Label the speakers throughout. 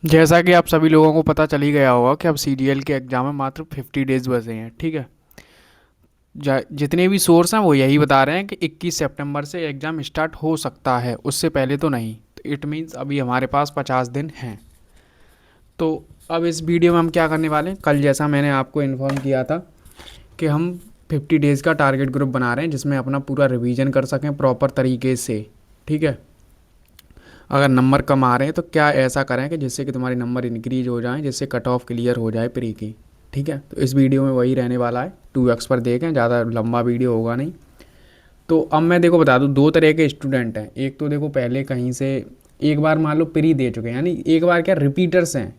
Speaker 1: जैसा कि आप सभी लोगों को पता चल ही गया होगा कि अब सीडीएल के एग्ज़ाम में मात्र 50 डेज़ बचे हैं। ठीक है। जितने भी सोर्स हैं वो यही बता रहे हैं कि 21 सितंबर से एग्ज़ाम स्टार्ट हो सकता है, उससे पहले तो नहीं। तो इट मीन्स अभी हमारे पास 50 दिन हैं। तो अब इस वीडियो में हम क्या करने वाले हैं, कल जैसा मैंने आपको इन्फॉर्म किया था कि हम 50 डेज़ का टारगेट ग्रुप बना रहे हैं जिसमें अपना पूरा रिवीजन कर सकें प्रॉपर तरीके से। ठीक है। अगर नंबर कम आ रहे हैं तो क्या ऐसा करें कि जिससे कि तुम्हारे नंबर इंक्रीज हो जाएं, जिससे कट ऑफ क्लियर हो जाए प्री की। ठीक है। तो इस वीडियो में वही रहने वाला है, 2x पर देखें, ज़्यादा लंबा वीडियो होगा नहीं। तो अब मैं देखो बता दूँ, दो तरह के स्टूडेंट हैं। एक तो देखो पहले कहीं से एक बार मान लो प्री दे चुके हैं, यानी एक बार क्या रिपीटर्स हैं।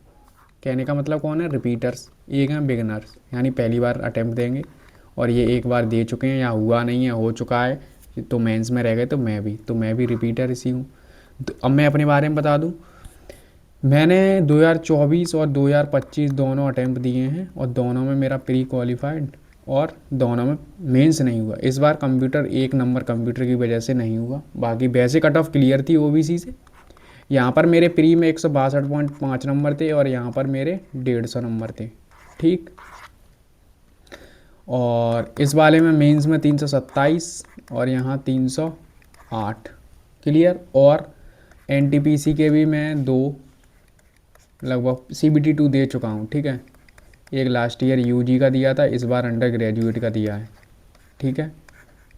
Speaker 1: कहने का मतलब कौन है, रिपीटर्स। एक हैं बिगनर्स, यानी पहली बार अटैम्प्ट देंगे और ये एक बार दे चुके हैं या हुआ नहीं है, हो चुका है तो मेंस में रह गए। तो मैं भी रिपीटर इसी हूँ। तो अब मैं अपने बारे में बता दूँ, मैंने 2024 और 2025 दोनों अटैम्प्ट दिए हैं और दोनों में मेरा प्री क्वालिफाइड और दोनों में मेंस नहीं हुआ। इस बार कंप्यूटर एक नंबर कंप्यूटर की वजह से नहीं हुआ, बाकी वैसे कट ऑफ क्लियर थी ओबीसी से। यहाँ पर मेरे प्री में 162.5 नंबर थे और यहाँ पर मेरे 150 नंबर थे। ठीक। और इस वाले में मेंस में 327 और यहाँ 308 क्लियर। और एनटीपीसी के भी मैं दो लगभग CBT 2 दे चुका हूँ। ठीक है। एक लास्ट ईयर यूजी का दिया था, इस बार अंडर ग्रेजुएट का दिया है। ठीक है।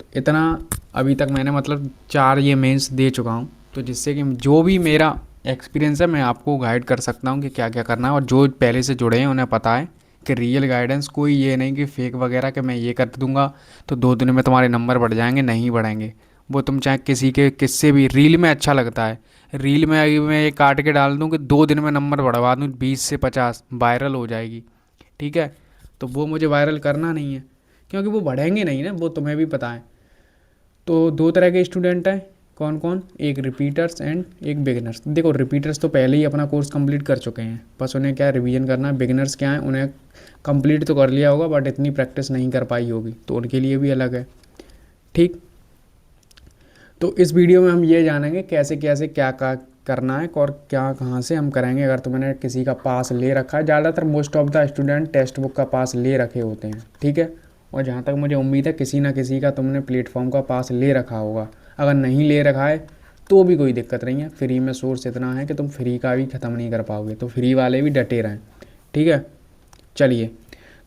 Speaker 1: तो इतना अभी तक मैंने मतलब 4 ये मेंस दे चुका हूँ, तो जिससे कि जो भी मेरा एक्सपीरियंस है मैं आपको गाइड कर सकता हूँ कि क्या क्या करना है। और जो पहले से जुड़े हैं उन्हें पता है कि रियल गाइडेंस, कोई ये नहीं कि फेक वगैरह कि मैं ये कर दूंगा तो 2 दिन में तुम्हारे नंबर बढ़ जाएंगे, नहीं बढ़ेंगे। वो तुम चाहे किसी के किससे भी, रील में अच्छा लगता है, रील में अभी मैं ये काट के डाल दूँ कि 2 दिन में नंबर बढ़वा दूँ 20 से 50, वायरल हो जाएगी। ठीक है। तो वो मुझे वायरल करना नहीं है, क्योंकि वो बढ़ेंगे नहीं ना, वो तुम्हें भी पता है। तो दो तरह के स्टूडेंट हैं। कौन कौन, एक रिपीटर्स एंड एक बिगिनर्स। देखो रिपीटर्स तो पहले ही अपना कोर्स कंप्लीट कर चुके हैं, बस उन्हें क्या रिवीजन करना है। बिगिनर्स क्या है, उन्हें कंप्लीट तो कर लिया होगा बट इतनी प्रैक्टिस नहीं कर पाई होगी, तो उनके लिए भी अलग है। ठीक। तो इस वीडियो में हम ये जानेंगे कैसे कैसे क्या क्या करना है और क्या कहाँ से हम करेंगे। अगर तुमने किसी का पास ले रखा है, ज़्यादातर most of the student text book का पास ले रखे होते हैं। ठीक है। और जहाँ तक मुझे उम्मीद है किसी ना किसी का तुमने प्लेटफॉर्म का पास ले रखा होगा। अगर नहीं ले रखा है तो भी कोई दिक्कत नहीं है, फ्री में सोर्स इतना है कि तुम फ्री का भी ख़त्म नहीं कर पाओगे, तो फ्री वाले भी डटे रहें। ठीक है। चलिए,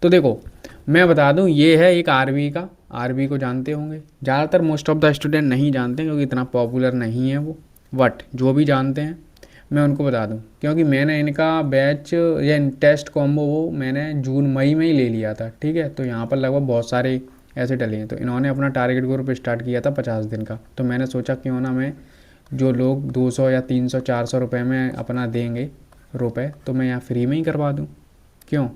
Speaker 1: तो देखो मैं बता दूं, ये है एक आरबी का। आरबी को जानते होंगे, ज़्यादातर मोस्ट ऑफ द स्टूडेंट नहीं जानते क्योंकि इतना पॉपुलर नहीं है वो। बट जो भी जानते हैं मैं उनको बता दूं, क्योंकि मैंने इनका बैच या टेस्ट कॉम्बो वो मैंने जून मई में ही ले लिया था। ठीक है। तो यहाँ पर लगभग बहुत सारे ऐसे डले हैं, तो इन्होंने अपना टारगेट ग्रुप स्टार्ट किया था 50 दिन का। तो मैंने सोचा क्यों ना मैं, जो लोग 200 या 300 400 रुपये में अपना देंगे रुपए, तो मैं यहाँ फ्री में ही करवा दूँ, क्यों।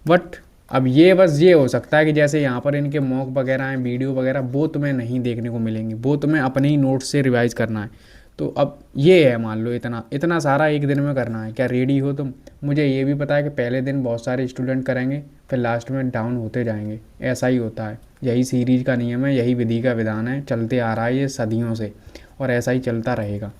Speaker 1: बट अब ये बस ये हो सकता है कि जैसे यहाँ पर इनके मॉक वगैरह हैं, वीडियो वगैरह, वो तुम्हें नहीं देखने को मिलेंगी, वो तुम्हें अपने ही नोट्स से रिवाइज करना है। तो अब ये है, मान लो इतना इतना सारा एक दिन में करना है, क्या रेडी हो तुम। मुझे ये भी पता है कि पहले दिन बहुत सारे स्टूडेंट करेंगे, फिर लास्ट में डाउन होते जाएंगे। ऐसा ही होता है, यही सीरीज का नियम है, यही विधि का विधान है, चलते आ रहा है ये सदियों से, और ऐसा ही चलता रहेगा।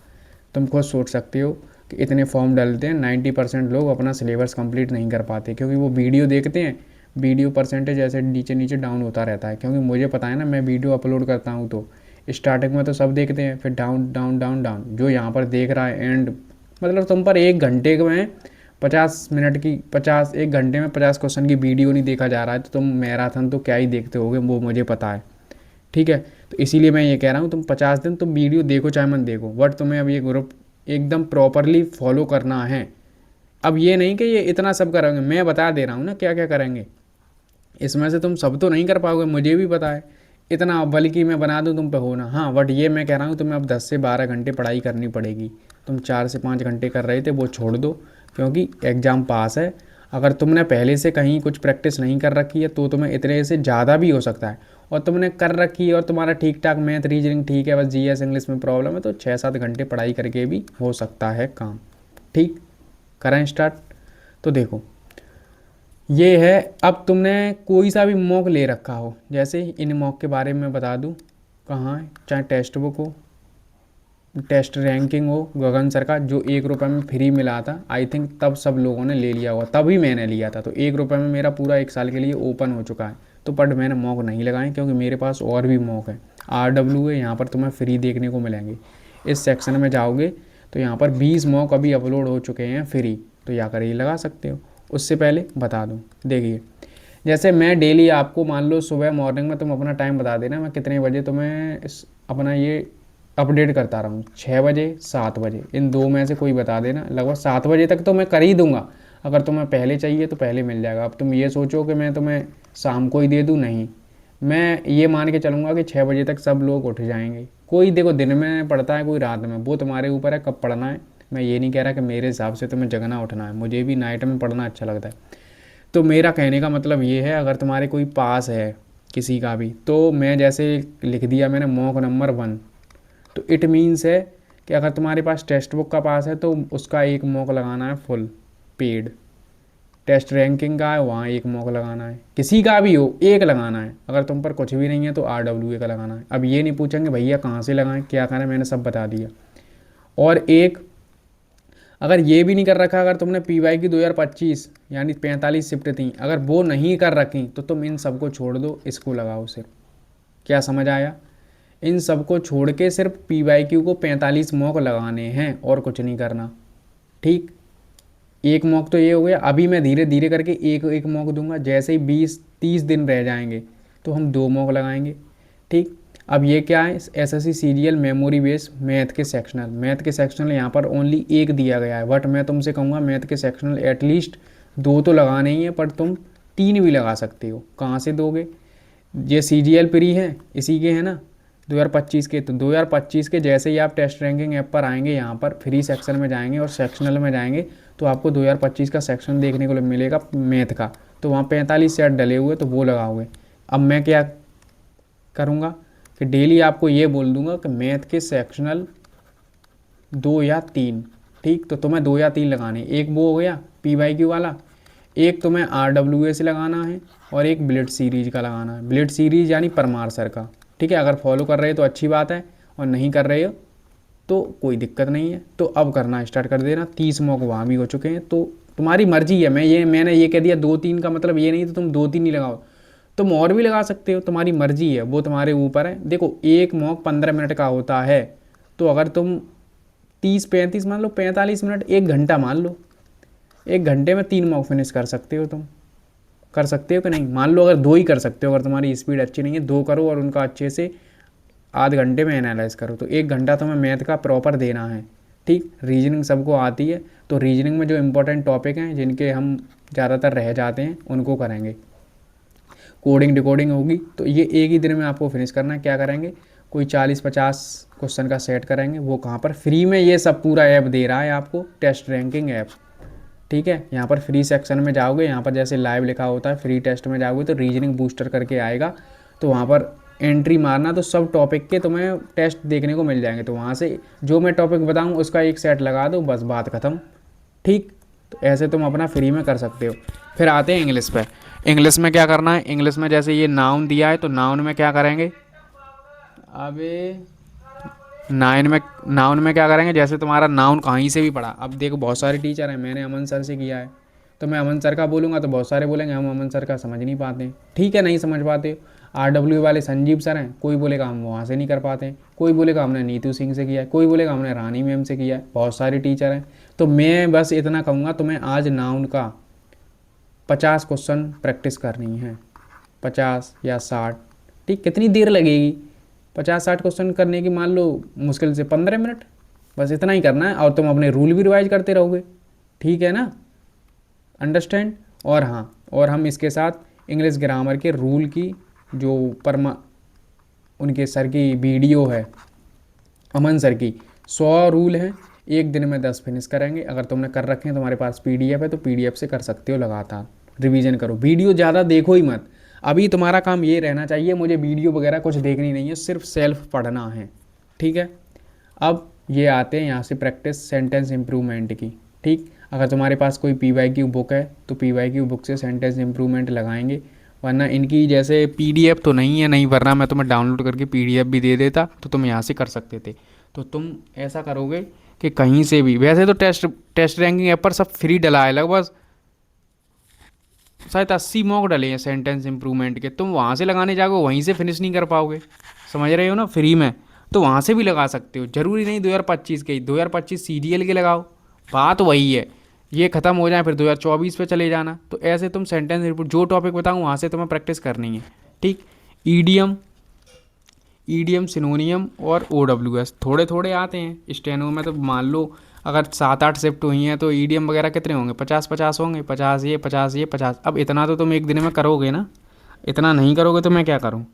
Speaker 1: तुम खुद सोच सकते हो कि इतने फॉर्म डालते हैं, 90% लोग अपना सिलेबस कंप्लीट नहीं कर पाते क्योंकि वो वीडियो देखते हैं, वीडियो परसेंटेज ऐसे नीचे नीचे डाउन होता रहता है। क्योंकि मुझे पता है ना, मैं वीडियो अपलोड करता हूँ तो स्टार्टिंग में तो सब देखते हैं, फिर डाउन डाउन डाउन डाउन, जो यहाँ पर देख रहा है एंड, मतलब तुम पर 1 घंटे में 50 मिनट की 50, 1 घंटे में 50 क्वेश्चन की वीडियो नहीं देखा जा रहा है, तो तुम मैराथन तो क्या ही देखते होगे, वो मुझे पता है। ठीक है। तो इसीलिए मैं ये कह रहा हूँ, तुम 50 दिन तुम वीडियो देखो चाहे मत देखो, बट तुम्हें अब ये ग्रुप एकदम प्रॉपरली फॉलो करना है। अब ये नहीं कि ये इतना सब करेंगे, मैं बता दे रहा हूँ ना क्या क्या करेंगे। इसमें से तुम सब तो नहीं कर पाओगे, मुझे भी पता है, इतना बल्कि मैं बना दूँ तुम पे होना। हाँ, बट ये मैं कह रहा हूँ तुम्हें अब 10 से 12 घंटे पढ़ाई करनी पड़ेगी। तुम 4 से 5 घंटे कर रहे थे, वो छोड़ दो, क्योंकि एग्ज़ाम पास है। अगर तुमने पहले से कहीं कुछ प्रैक्टिस नहीं कर रखी है तो तुम्हें इतने से ज़्यादा भी हो सकता है। और तुमने कर रखी है और तुम्हारा ठीक ठाक मैथ रीजनिंग ठीक है, बस जीएस इंग्लिश में प्रॉब्लम है, तो 6-7 घंटे पढ़ाई करके भी हो सकता है काम। ठीक। करें स्टार्ट। तो देखो ये है, अब तुमने कोई सा भी मॉक ले रखा हो, जैसे इन मॉक के बारे में बता दूं, कहाँ है, चाहे टेक्स्ट बुक हो, टेस्ट रैंकिंग हो गगन सर का, जो 1 रुपये में फ्री मिला था, आई थिंक तब सब लोगों ने ले लिया होगा, तभी मैंने लिया था। तो 1 रुपये में मेरा पूरा 1 साल के लिए ओपन हो चुका है। तो बट मैंने मॉक नहीं लगाए क्योंकि मेरे पास और भी मॉक है। RW है, यहाँ पर तुम्हें फ्री देखने को मिलेंगे। इस सेक्शन में जाओगे तो यहाँ पर 20 मॉक अभी अपलोड हो चुके हैं फ्री, तो या कर ये लगा सकते हो। उससे पहले बता दूँ, देखिए जैसे मैं डेली आपको मान लो सुबह मॉर्निंग में तुम अपना टाइम बता देना, मैं कितने बजे तुम्हें अपना ये अपडेट करता रहूँ, 6 बजे 7 बजे, इन दो में से कोई बता देना। लगभग 7 बजे तक तो मैं कर ही दूंगा। अगर तुम्हें पहले चाहिए तो पहले मिल जाएगा। अब तुम ये सोचो कि मैं तुम्हें शाम को ही दे दूँ, नहीं, मैं ये मान के चलूँगा कि 6 बजे तक सब लोग उठ जाएंगे। कोई देखो दिन में पढ़ता है, कोई रात में, वो तुम्हारे ऊपर है कब पढ़ना है। मैं ये नहीं कह रहा कि मेरे हिसाब से तुम्हें जगना उठना है, मुझे भी नाइट में पढ़ना अच्छा लगता है। तो मेरा कहने का मतलब ये है, अगर तुम्हारे कोई पास है किसी का भी, तो मैं जैसे लिख दिया मैंने मॉक नंबर 1, तो इट मीन्स है कि अगर तुम्हारे पास टेक्स्ट बुक का पास है तो उसका एक मॉक लगाना है फुल पेड। टेस्ट रैंकिंग का है, वहाँ एक मॉक लगाना है, किसी का भी हो एक लगाना है। अगर तुम पर कुछ भी नहीं है तो RWA का लगाना है। अब ये नहीं पूछेंगे भैया कहाँ से लगाएं क्या करें, मैंने सब बता दिया। और एक, अगर ये भी नहीं कर रखा, अगर तुमने PY की 2025 यानी 45 शिफ्ट थी, अगर वो नहीं कर रखी तो तुम इन सबको छोड़ दो, इसको लगाओ सिर्फ। क्या समझ आया? इन सबको छोड़ के सिर्फ PYQ को 45 मॉक लगाने हैं और कुछ नहीं करना। ठीक, एक मॉक तो ये हो गया। अभी मैं धीरे धीरे करके एक एक मॉक दूंगा, जैसे ही 20-30 दिन रह जाएंगे तो हम 2 मॉक लगाएंगे। ठीक, अब ये क्या है, SSC serial memory base math के सेक्शनल। मैथ के सेक्शनल यहाँ पर ओनली एक दिया गया है, बट मैं तुमसे कहूँगा मैथ के सेक्शनल एटलीस्ट 2 तो लगाने ही है, पर तुम 3 भी लगा सकते हो। कहाँ से दोगे? ये CGL प्री है, इसी के है ना 2025 के। तो 2025 के जैसे ही आप टेस्ट रैंकिंग ऐप पर आएंगे, यहाँ पर फ्री सेक्शन में जाएंगे और सेक्शनल में जाएंगे, तो आपको 2025 का सेक्शन देखने को मिलेगा मैथ का। तो वहाँ 45 सेट डले हुए, तो वो लगाओगे। अब मैं क्या करूँगा कि डेली आपको ये बोल दूंगा कि मैथ के सेक्शनल 2 या 3। ठीक, तो तुम्हें 2 या 3 लगाने, एक वो हो गया PYQ वाला, एक तुम्हें RWA से लगाना है, और एक ब्लिट सीरीज का लगाना है। ब्लिट सीरीज यानी परमार सर का। ठीक है, अगर फॉलो कर रहे हो तो अच्छी बात है, और नहीं कर रहे हो तो कोई दिक्कत नहीं है। तो अब करना स्टार्ट कर देना। 30 मॉक वहाँ भी हो चुके हैं, तो तुम्हारी मर्जी है। मैंने ये कह दिया 2-3 का मतलब ये नहीं तो तुम 2-3 ही लगाओ, तुम और भी लगा सकते हो, तुम्हारी मर्जी है, वो तुम्हारे ऊपर है। देखो एक मॉक 15 मिनट का होता है, तो अगर तुम 30-35 मान लो, 45 मिनट, 1 घंटा मान लो, 1 घंटे में 3 मॉक फिनिश कर सकते हो। तुम कर सकते हो कि नहीं? मान लो अगर 2 ही कर सकते हो, अगर तुम्हारी स्पीड अच्छी नहीं है, 2 करो और उनका अच्छे से आध घंटे में एनालाइज करो। तो 1 घंटा तुम्हें मैथ का प्रॉपर देना है। ठीक, रीजनिंग सबको आती है, तो रीजनिंग में जो इंपॉर्टेंट टॉपिक हैं जिनके हम ज़्यादातर रह जाते हैं उनको करेंगे। कोडिंग डिकोडिंग होगी, तो ये एक ही दिन में आपको फिनिश करना है। क्या करेंगे, कोई 40-50 क्वेश्चन का सेट करेंगे। वो कहाँ पर? फ्री में ये सब पूरा ऐप दे रहा है आपको, टेस्ट रैंकिंग ऐप। ठीक है, यहाँ पर फ्री सेक्शन में जाओगे, यहाँ पर जैसे लाइव लिखा होता है, फ्री टेस्ट में जाओगे तो रीजनिंग बूस्टर करके आएगा, तो वहाँ पर एंट्री मारना, तो सब टॉपिक के तुम्हें टेस्ट देखने को मिल जाएंगे। तो वहाँ से जो मैं टॉपिक बताऊँ उसका एक सेट लगा दो, बस बात ख़त्म। ठीक, तो ऐसे तुम अपना फ्री में कर सकते हो। फिर आते हैं इंग्लिश पे। इंग्लिश में क्या करना है, इंग्लिश में जैसे ये नाउन दिया है, तो नाउन में क्या करेंगे, अबे नाउन में क्या करेंगे, जैसे तुम्हारा नाउन कहीं से भी पढ़ा। अब देखो बहुत सारे टीचर हैं, मैंने अमन सर से किया है, तो मैं अमन सर का बोलूँगा तो बहुत सारे बोलेंगे हम अमन सर का समझ नहीं पाते हैं। ठीक है, नहीं समझ पाते। RW वाले संजीव सर हैं, कोई बोलेगा हम वहाँ से नहीं कर पाते हैं, कोई बोलेगा हमने नीतू सिंह से किया है, कोई बोलेगा हमने रानी मैम से किया है, बहुत सारे टीचर हैं। तो मैं बस इतना कहूँगा, तुम्हें आज नाउन का 50 क्वेश्चन प्रैक्टिस करनी है, 50 या 60। ठीक, कितनी देर लगेगी 50-60 क्वेश्चन करने की? मान लो मुश्किल से 15 मिनट, बस इतना ही करना है, और तुम अपने रूल भी रिवाइज करते रहोगे। ठीक है ना, अंडरस्टैंड? और हाँ, और हम इसके साथ इंग्लिश ग्रामर के रूल की जो उनके सर की वीडियो है, अमन सर की 100 रूल हैं, एक दिन में 10 फिनिश करेंगे। अगर तुमने कर रखे हैं, तुम्हारे पास PDF है, तो PDF से कर सकते हो। लगातार रिवीजन करो, वीडियो ज़्यादा देखो ही मत। अभी तुम्हारा काम ये रहना चाहिए, मुझे वीडियो वगैरह कुछ देखनी नहीं है, सिर्फ सेल्फ पढ़ना है। ठीक है, अब ये आते हैं यहाँ से प्रैक्टिस सेंटेंस इम्प्रूवमेंट की। ठीक, अगर तुम्हारे पास कोई PYQ बुक है तो PYQ बुक से सेंटेंस इम्प्रूवमेंट लगाएंगे, वरना इनकी जैसे PDF तो नहीं है, नहीं, वरना मैं तुम्हें डाउनलोड करके PDF भी दे देता, तो तुम यहाँ से कर सकते थे। तो तुम ऐसा करोगे कि कहीं से भी, वैसे तो टेस्ट रैंकिंग ऐप पर सब फ्री डला है, लगभग शायद 80 मॉक डले हैं सेंटेंस इंप्रूवमेंट के, तुम वहाँ से लगाने जाओगे वहीं से फिनिश नहीं कर पाओगे, समझ रहे हो ना, फ्री में। तो वहाँ से भी लगा सकते हो, ज़रूरी नहीं 2025 के ही, 2025 सीडीएल के लगाओ, बात वही है। ये ख़त्म हो जाए फिर 2024 पे चले जाना। तो ऐसे तुम सेंटेंस रिपोर्ट जो टॉपिक बताऊँ वहाँ से तुम्हें प्रैक्टिस करनी है, ठीक। ईडीएम, ईडीएम सिनोनियम और ओडब्ल्यूएस थोड़े थोड़े आते हैं स्टेनो में, तो मान लो अगर 7-8 शिफ्ट हुई हैं तो ईडीएम वगैरह कितने होंगे, 50-50 होंगे, 50 ये 50 ये 50। अब इतना तो तुम एक दिन में करोगे ना, इतना नहीं करोगे तो मैं क्या करूँ,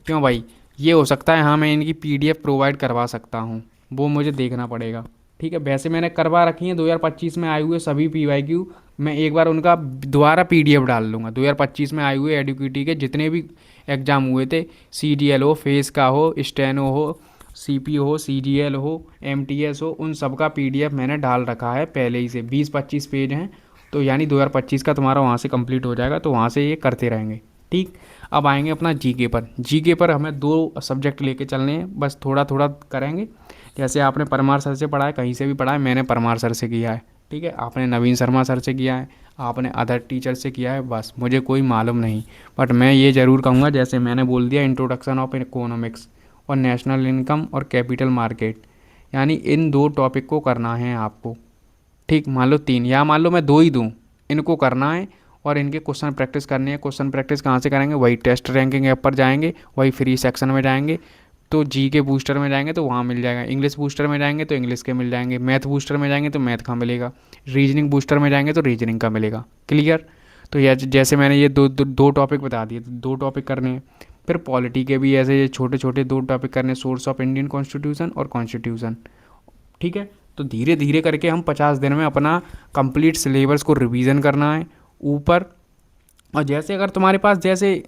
Speaker 1: क्यों भाई। ये हो सकता है हाँ मैं इनकी पीडीएफ प्रोवाइड करवा सकता हूँ, वो मुझे देखना पड़ेगा, ठीक है। वैसे मैंने करवा रखी है 2025 में आए हुए सभी पीवाईक्यू, मैं एक बार उनका दोबारा पीडीएफ डाल लूँगा। 2025 में आए हुए एडुकेटी के जितने भी एग्ज़ाम हुए थे, सीडीएल हो, फेस का हो, स्टेनो हो, सीपी हो, सीजीएल हो, एमटीएस हो, उन सब का पीडीएफ मैंने डाल रखा है पहले ही से, 20-25 पेज हैं। तो यानी 2025 का तुम्हारा वहाँ से कंप्लीट हो जाएगा, तो वहाँ से ये करते रहेंगे, ठीक। अब आएंगे अपना जीके पर। जीके पर हमें 2 सब्जेक्ट लेके चलने हैं, बस थोड़ा थोड़ा करेंगे। जैसे आपने परमार सर से पढ़ा है, कहीं से भी पढ़ा है, मैंने परमार सर से किया है, ठीक है। आपने नवीन शर्मा सर से किया है, आपने अदर टीचर से किया है, बस मुझे कोई मालूम नहीं। बट मैं ये ज़रूर कहूँगा, जैसे मैंने बोल दिया, इंट्रोडक्शन ऑफ इकोनॉमिक्स और नेशनल इनकम और कैपिटल मार्केट, यानी इन 2 टॉपिक को करना है आपको, ठीक। मान लो 3 या मान लो मैं 2 ही दूँ, इनको करना है और इनके क्वेश्चन प्रैक्टिस करनी है। क्वेश्चन प्रैक्टिस कहाँ से करेंगे, वही टेस्ट रैंकिंग ऐप पर जाएंगे, वही फ्री सेक्शन में जाएंगे तो जी के बूस्टर में जाएंगे तो वहाँ मिल जाएगा, इंग्लिश बूस्टर में जाएंगे तो इंग्लिश के मिल जाएंगे, मैथ बूस्टर में जाएंगे तो मैथ का मिलेगा, रीजनिंग बूस्टर में जाएंगे तो रीजनिंग का मिलेगा, क्लियर। तो यह जैसे मैंने ये दो टॉपिक बता दिए, तो 2 टॉपिक करने हैं। फिर पॉलिटी के भी ऐसे छोटे छोटे 2 टॉपिक करने, सोर्स ऑफ इंडियन कॉन्स्टिट्यूशन और कॉन्स्टिट्यूशन, ठीक है। तो धीरे धीरे करके हम 50 दिन में अपना कंप्लीट सिलेबस को रिवीजन करना है ऊपर। और जैसे अगर तुम्हारे पास जैसे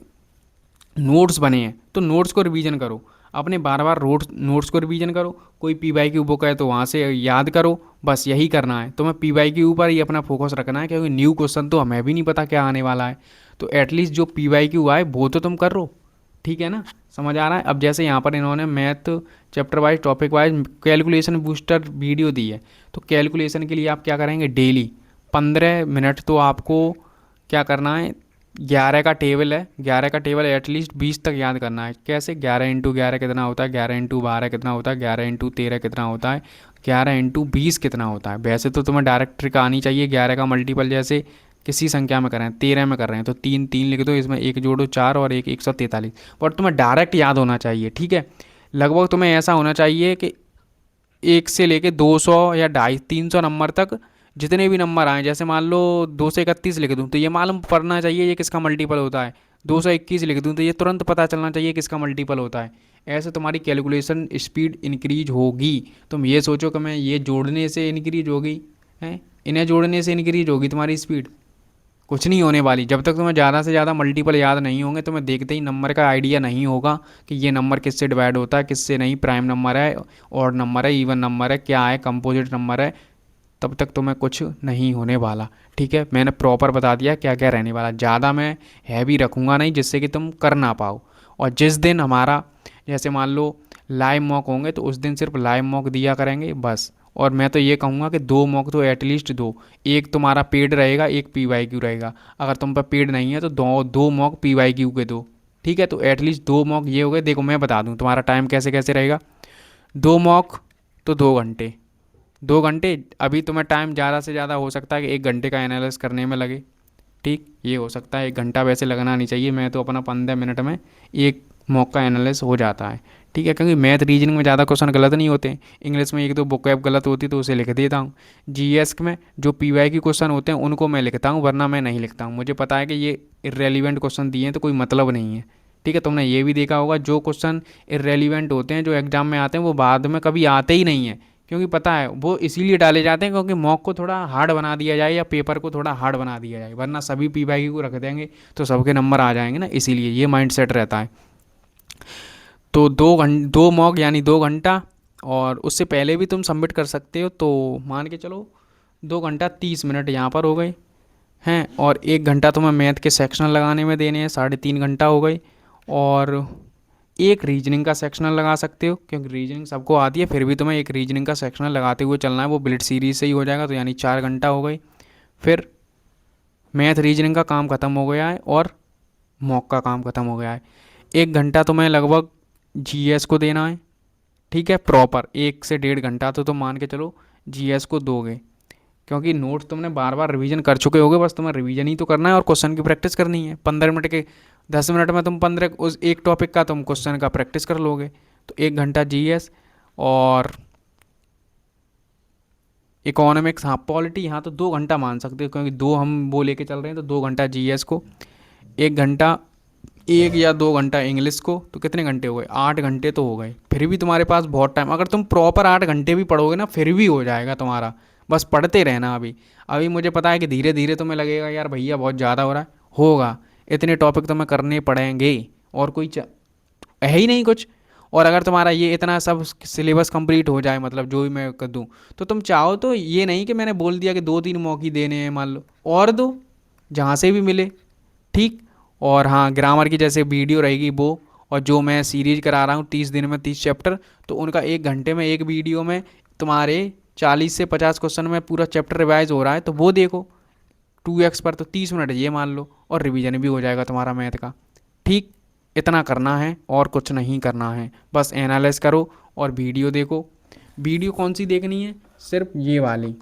Speaker 1: नोट्स बने हैं तो नोट्स को रिवीजन करो, अपने बार बार नोट्स को रिवीजन करो। कोई पी वाई की बुक है तो वहाँ से याद करो, बस यही करना है। तुम्हें पी वाई के ऊपर ही अपना फोकस रखना है, क्योंकि न्यू क्वेश्चन तो हमें भी नहीं पता क्या आने वाला है। तो एटलीस्ट जो पी वाई क्यू आए वो तो तुम कर रो, ठीक है ना, समझ आ रहा है। अब जैसे यहाँ पर इन्होंने math chapter wise topic wise calculation booster video दी है, तो कैलकुलेशन के लिए आप क्या करेंगे, डेली 15 मिनट तो आपको क्या करना है, 11 का टेबल है, 11 का टेबल एटलीस्ट 20 तक याद करना है। कैसे, 11 × 11 कितना होता है, 11 × 12 कितना होता है, 11 × 13 कितना होता है, 11 × 20 कितना होता है। वैसे तो तुम्हें डायरेक्ट ट्रिक आनी चाहिए, 11 का मल्टीपल जैसे किसी संख्या में कर रहे हैं, 13 में कर रहे हैं तो 3 3 लिख दो, इसमें 1 जोड़ो 4 और 1 143। पर तुम्हें डायरेक्ट याद होना चाहिए, ठीक है। लगभग तुम्हें ऐसा होना चाहिए कि 1 से लेके 200 या 250-300 नंबर तक जितने भी नंबर आए, जैसे मान लो 231 लिख दूँ तो ये मालूम पड़ना चाहिए ये किसका मल्टीपल होता है, 221 लिख दूँ तो ये तुरंत पता चलना चाहिए किसका मल्टीपल होता है। ऐसे तुम्हारी कैलकुलेशन स्पीड इंक्रीज होगी। तुम ये सोचो कि मैं ये जोड़ने से इंक्रीज होगी, हैं, इन्हें जोड़ने से इंक्रीज होगी तुम्हारी स्पीड, कुछ नहीं होने वाली। जब तक तुम्हें ज़्यादा से ज़्यादा मल्टीपल याद नहीं होंगे, तुम्हें देखते ही नंबर का आइडिया नहीं होगा कि ये नंबर किससे डिवाइड होता है किससे नहीं, प्राइम नंबर है, ऑड नंबर है, इवन नंबर है, क्या है, कंपोजिट नंबर है, तब तक तुम्हें कुछ नहीं होने वाला, ठीक है। मैंने प्रॉपर बता दिया क्या क्या रहने वाला, ज़्यादा मैं हैवी रखूँगा नहीं जिससे कि तुम कर ना पाओ। और जिस दिन हमारा जैसे मान लो लाइव मॉक होंगे तो उस दिन सिर्फ लाइव मॉक दिया करेंगे बस। और मैं तो ये कहूँगा कि 2 मॉक तो एटलीस्ट दो, एक तुम्हारा पेड रहेगा, एक पी वाई क्यू रहेगा। अगर तुम पर पेड नहीं है तो 2 मॉक पी वाई क्यू के दो, ठीक है। तो एटलीस्ट 2 मॉक ये हो गए। देखो मैं बता दूँ तुम्हारा टाइम कैसे कैसे रहेगा, 2 मॉक तो 2 घंटे, 2 घंटे। अभी तुम्हें टाइम ज़्यादा से ज़्यादा हो सकता है कि 1 घंटे का एनालिसिस करने में लगे, ठीक, ये हो सकता है। 1 घंटा वैसे लगना नहीं चाहिए, मैं तो अपना 15 मिनट में एक मॉक का एनालिसिस हो जाता है, ठीक है। क्योंकि मैथ रीजनिंग में ज़्यादा क्वेश्चन गलत नहीं होते, इंग्लिश में 1-2 बुकैब गलत होती तो उसे लिख देता हूँ। जीएस में जो पीवाई के क्वेश्चन होते हैं उनको मैं लिखता हूँ, वरना मैं नहीं लिखता हूँ। मुझे पता है कि ये इर्रेलीवेंट क्वेश्चन दिए हैं तो कोई मतलब नहीं है, ठीक है। तुमने ये भी देखा होगा जो क्वेश्चन इर्रेलीवेंट होते हैं जो एग्जाम में आते हैं वो बाद में कभी आते ही नहीं है, क्योंकि पता है वो इसीलिए डाले जाते हैं क्योंकि मॉक को थोड़ा हार्ड बना दिया जाए या पेपर को थोड़ा हार्ड बना दिया जाए, वरना सभी पी वाई को रख देंगे तो सबके नंबर आ जाएंगे ना, इसीलिए ये माइंड सेट रहता है। तो 2 मॉक यानी 2 घंटा, और उससे पहले भी तुम सबमिट कर सकते हो। तो मान के चलो 2 घंटा 30 मिनट यहाँ पर हो गए हैं, और 1 घंटा तुम्हें मैथ के सेक्शन लगाने में देने हैं, 3.5 घंटा हो गए। और एक रीजनिंग का सेक्शनल लगा सकते हो, क्योंकि रीजनिंग सबको आती है, फिर भी तुम्हें एक रीजनिंग का सेक्शनल लगाते हुए चलना है, वो बिल्ड सीरीज से ही हो जाएगा, तो यानी 4 घंटा हो गई। फिर मैथ रीजनिंग का काम ख़त्म हो गया है और मॉक का काम ख़त्म हो गया है। 1 घंटा तुम्हें लगभग जीएस को देना है, ठीक है, प्रॉपर 1 से 1.5 घंटा तो तुम मान के चलो जीएस को दोगे, क्योंकि नोट्स तुमने बार बार रिवीजन कर चुके होगे, बस तुम्हें रिवीजन ही तो करना है और क्वेश्चन की प्रैक्टिस करनी है। 15 मिनट के 10 मिनट में तुम 15 उस एक टॉपिक का तुम क्वेश्चन का प्रैक्टिस कर लोगे। तो 1 घंटा जीएस और इकोनॉमिक्स, हाँ पॉलिटी यहाँ तो 2 घंटा मान सकते हो, क्योंकि दो हम वो लेके चल रहे हैं, तो 2 घंटा जीएस को, 1 घंटा 1 या 2 घंटा इंग्लिश को, तो कितने घंटे हो गए? 8 घंटे तो हो गए। फिर भी तुम्हारे पास बहुत टाइम, अगर तुम प्रॉपर 8 घंटे भी पढ़ोगे ना फिर भी हो जाएगा तुम्हारा, बस पढ़ते रहना। अभी अभी मुझे पता है कि धीरे धीरे तुम्हें लगेगा यार भैया बहुत ज़्यादा हो रहा है, होगा, इतने टॉपिक तुम्हें करने पड़ेंगे, और कोई है ही नहीं कुछ। और अगर तुम्हारा ये इतना सब सिलेबस कंप्लीट हो जाए, मतलब जो भी मैं कर दूँ, तो तुम चाहो तो ये नहीं कि मैंने बोल दिया कि 2-3 मौके देने हैं, मान लो और दो, जहाँ से भी मिले, ठीक। और हाँ, ग्रामर की जैसे वीडियो रहेगी वो, और जो मैं सीरीज करा रहा हूँ 30 दिन में 30 चैप्टर, तो उनका 1 घंटे में एक वीडियो में तुम्हारे 40 से 50 क्वेश्चन में पूरा चैप्टर रिवाइज हो रहा है, तो वो देखो 2x पर, तो 30 मिनट ये मान लो, और रिवीजन भी हो जाएगा तुम्हारा मैथ का, ठीक। इतना करना है और कुछ नहीं करना है, बस एनालाइज करो और वीडियो देखो। वीडियो कौन सी देखनी है? सिर्फ ये वाली,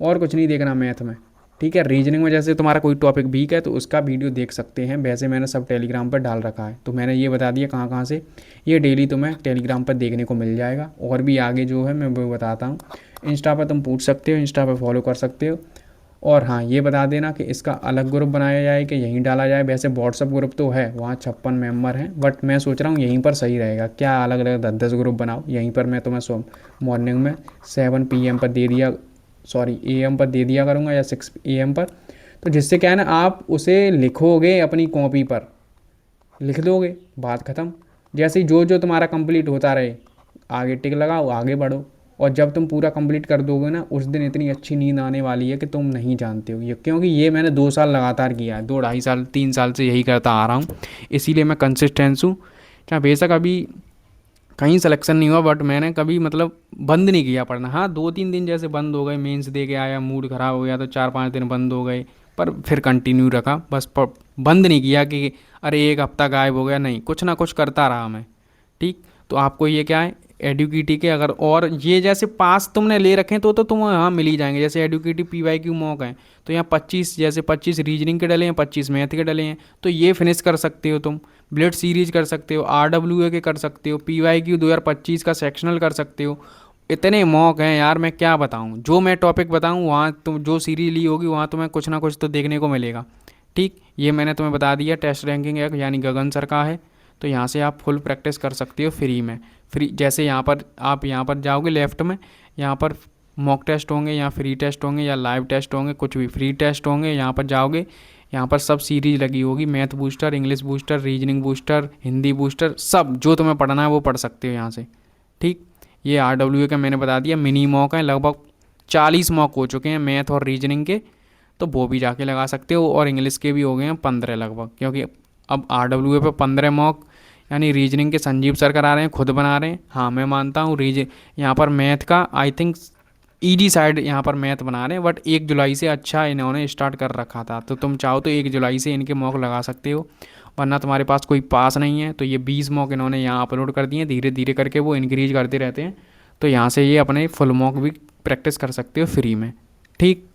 Speaker 1: और कुछ नहीं देखना मैथ में, ठीक है। रीजनिंग में जैसे तुम्हारा कोई टॉपिक वीक है तो उसका वीडियो देख सकते हैं, वैसे मैंने सब टेलीग्राम पर डाल रखा है, तो मैंने ये बता दिया कहाँ कहाँ से ये डेली तुम्हें टेलीग्राम पर देखने को मिल जाएगा। और भी आगे जो है मैं वो बताता हूँ। इंस्टा पर तुम पूछ सकते हो, इंस्टा पर फॉलो कर सकते हो। और हाँ, ये बता देना कि इसका अलग ग्रुप बनाया जाए कि यहीं डाला जाए। वैसे व्हाट्सअप ग्रुप तो है, वहाँ 56 मेंबर हैं, बट मैं सोच रहा हूँ यहीं पर सही रहेगा, क्या अलग अलग 10-10 ग्रुप बनाओ। यहीं पर मैं तुम्हें मॉर्निंग में 7 PM पर दे दिया, सॉरी AM पर दे दिया करूँगा, या 6 AM पर। तो जिससे क्या है ना, आप उसे लिखोगे अपनी कॉपी पर, लिख दोगे, बात ख़त्म। जैसे ही जो जो तुम्हारा कंप्लीट होता रहे, आगे टिक लगाओ, आगे बढ़ो। और जब तुम पूरा कंप्लीट कर दोगे ना, उस दिन इतनी अच्छी नींद आने वाली है कि तुम नहीं जानते हो ये, क्योंकि ये मैंने 2 साल लगातार किया है, 2 ढाई साल 3 साल से यही करता आ रहा हूँ, इसीलिए मैं कंसिस्टेंस हूँ। क्या बेशक अभी कहीं सिलेक्शन नहीं हुआ, बट मैंने कभी मतलब बंद नहीं किया पढ़ना। हाँ 2-3 दिन जैसे बंद हो गए, मेंस दे के आया, मूड ख़राब हो गया, तो 4-5 दिन बंद हो गए, पर फिर कंटिन्यू रखा, बस बंद नहीं किया कि अरे 1 हफ्ता गायब हो गया, नहीं, कुछ ना कुछ करता रहा मैं, ठीक। तो आपको ये क्या है, एडुकेटी के अगर, और ये जैसे पास तुमने ले रखे हैं तो तुम्हें यहाँ मिल ही जाएंगे। जैसे एडुकेटी PYQ मॉक है, तो यहाँ 25, जैसे 25 रीजनिंग के डले हैं, 25 मैथ के डले हैं, तो ये फिनिश कर सकते हो तुम। ब्लेड सीरीज कर सकते हो, RWA के कर सकते हो, PYQ 2025 का सेक्शनल कर सकते हो। इतने मॉक हैं यार, मैं क्या बताऊँ, जो मैं टॉपिक बताऊँ वहाँ तुम जो सीरीज ली होगी वहाँ तुम्हें कुछ ना कुछ तो देखने को मिलेगा, ठीक। ये मैंने तुम्हें बता दिया। टेस्ट रैंकिंग एक यानी गगन सर का है, तो यहाँ से आप फुल प्रैक्टिस कर सकते हो फ्री में। फ्री जैसे यहाँ पर आप यहाँ पर जाओगे लेफ्ट में, यहाँ पर मॉक टेस्ट होंगे या फ्री टेस्ट होंगे या लाइव टेस्ट होंगे, कुछ भी फ्री टेस्ट होंगे। यहाँ पर जाओगे, यहाँ पर सब सीरीज लगी होगी, math booster, English booster, reasoning booster, Hindi booster, सब जो तुम्हें पढ़ना है वो पढ़ सकते हो यहाँ से, ठीक। ये RWA का मैंने बता दिया। मिनी मॉक है, लगभग 40 मॉक हो चुके हैं मैथ और रीजनिंग के, तो वो भी जाके लगा सकते हो। और इंग्लिश के भी हो गए हैं 15 लगभग, क्योंकि अब RWA पे 15 मॉक, यानी रीजनिंग के संजीव सर करा रहे हैं, खुद बना रहे हैं। हाँ मैं मानता हूँ यहाँ पर मैथ का आई थिंक ईजी साइड यहाँ पर मैथ बना रहे हैं, बट 1 जुलाई से अच्छा इन्होंने स्टार्ट कर रखा था, तो तुम चाहो तो 1 जुलाई से इनके मॉक लगा सकते हो। वरना तुम्हारे पास कोई पास नहीं है तो ये 20 मॉक इन्होंने यहाँ अपलोड कर दिए, धीरे धीरे करके वो इंक्रीज करते रहते हैं, तो यहाँ से ये अपने फुल मॉक भी प्रैक्टिस कर सकते हो फ्री में, ठीक।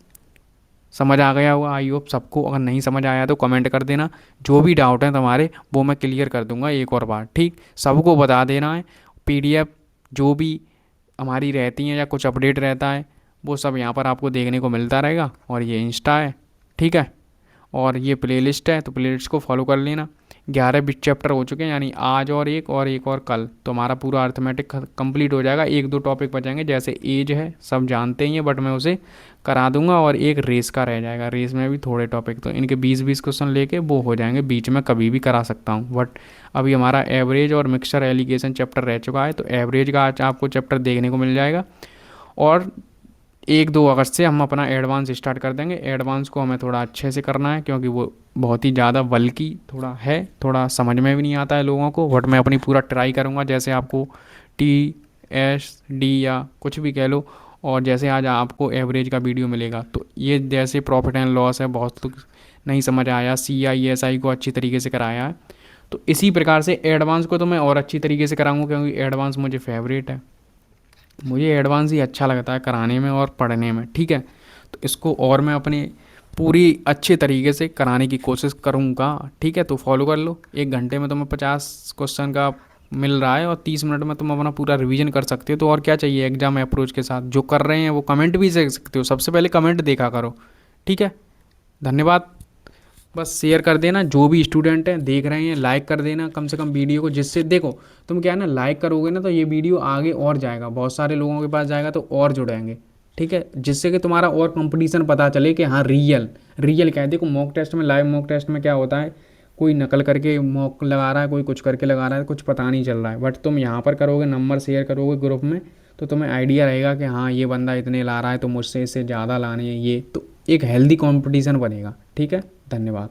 Speaker 1: समझ आ गया होगा आई होप सबको। अगर नहीं समझ आया तो कमेंट कर देना, जो भी डाउट हैं तुम्हारे वो मैं क्लियर कर दूंगा एक और बार, ठीक। सबको बता देना है। PDF जो भी हमारी रहती हैं या कुछ अपडेट रहता है वो सब यहाँ पर आपको देखने को मिलता रहेगा। और ये इंस्टा है, ठीक है, और ये प्लेलिस्ट है, तो प्लेलिस्ट को फॉलो कर लेना। 11-20 चैप्टर हो चुके हैं, यानी आज और एक और कल तो हमारा पूरा अर्थमेटिक कंप्लीट हो जाएगा। 1-2 टॉपिक बचेंगे, जैसे एज है सब जानते ही हैं, बट मैं उसे करा दूंगा। और एक रेस का रह जाएगा, रेस में भी थोड़े टॉपिक, तो इनके 20-20 क्वेश्चन लेके वो हो जाएंगे, बीच में कभी भी करा सकता हूँ। बट अभी हमारा एवरेज और मिक्सचर एलिगेशन चैप्टर रह चुका है, तो एवरेज का आज आपको चैप्टर देखने को मिल जाएगा। और 1-2 अगस्त से हम अपना एडवांस स्टार्ट कर देंगे। एडवांस को हमें थोड़ा अच्छे से करना है क्योंकि वो बहुत ही ज़्यादा बल्कि थोड़ा है, थोड़ा समझ में भी नहीं आता है लोगों को, बट मैं अपनी पूरा ट्राई करूँगा। जैसे आपको TSD या कुछ भी कह लो, और जैसे आज आपको एवरेज का वीडियो मिलेगा, तो ये जैसे प्रॉफिट एंड लॉस है, बहुत लोग नहीं समझ आया, CISI को अच्छी तरीके से कराया है, तो इसी प्रकार से एडवांस को तो मैं और अच्छी तरीके से कराऊंगा क्योंकि एडवांस मुझे फेवरेट है। मुझे एडवांस ही अच्छा लगता है कराने में और पढ़ने में, ठीक है। तो इसको और मैं अपने पूरी अच्छे तरीके से कराने की कोशिश करूँगा, ठीक है। तो फॉलो कर लो। 1 घंटे में तुम्हें 50 क्वेश्चन का मिल रहा है और 30 मिनट में तुम अपना पूरा रिवीजन कर सकते हो। तो और क्या चाहिए एग्जाम अप्रोच के साथ। जो कर रहे हैं वो कमेंट भी देख सकते हो, सबसे पहले कमेंट देखा करो, ठीक है। धन्यवाद। बस शेयर कर देना, जो भी स्टूडेंट हैं देख रहे हैं लाइक कर देना कम से कम वीडियो को, जिससे देखो तुम क्या है ना, लाइक करोगे ना तो ये वीडियो आगे और जाएगा, बहुत सारे लोगों के पास जाएगा तो और जुड़ेंगे, ठीक है। जिससे कि तुम्हारा और कंपटीशन पता चले कि हाँ रियल रियल क्या है। देखो मॉक टेस्ट में, लाइव मॉक टेस्ट में क्या होता है, कोई नकल करके मॉक लगा रहा है, कोई कुछ करके लगा रहा है, कुछ पता नहीं चल रहा है। बट तुम यहाँ पर करोगे, नंबर शेयर करोगे ग्रुप में, तो तुम्हें आइडिया रहेगा कि हाँ ये बंदा इतने ला रहा है तो मुझसे इससे ज़्यादा लाने हैं, ये तो एक हेल्दी कंपटीशन बनेगा, ठीक है। धन्यवाद।